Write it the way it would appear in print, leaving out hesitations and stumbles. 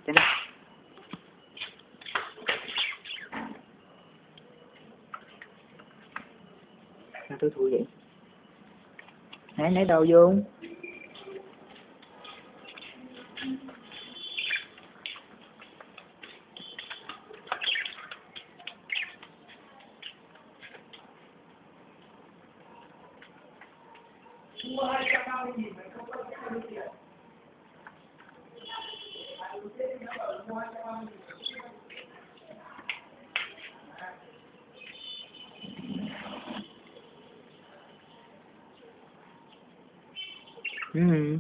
Thế nào? Sao tôi thua vậy? Nãy đâu vô? Ừ.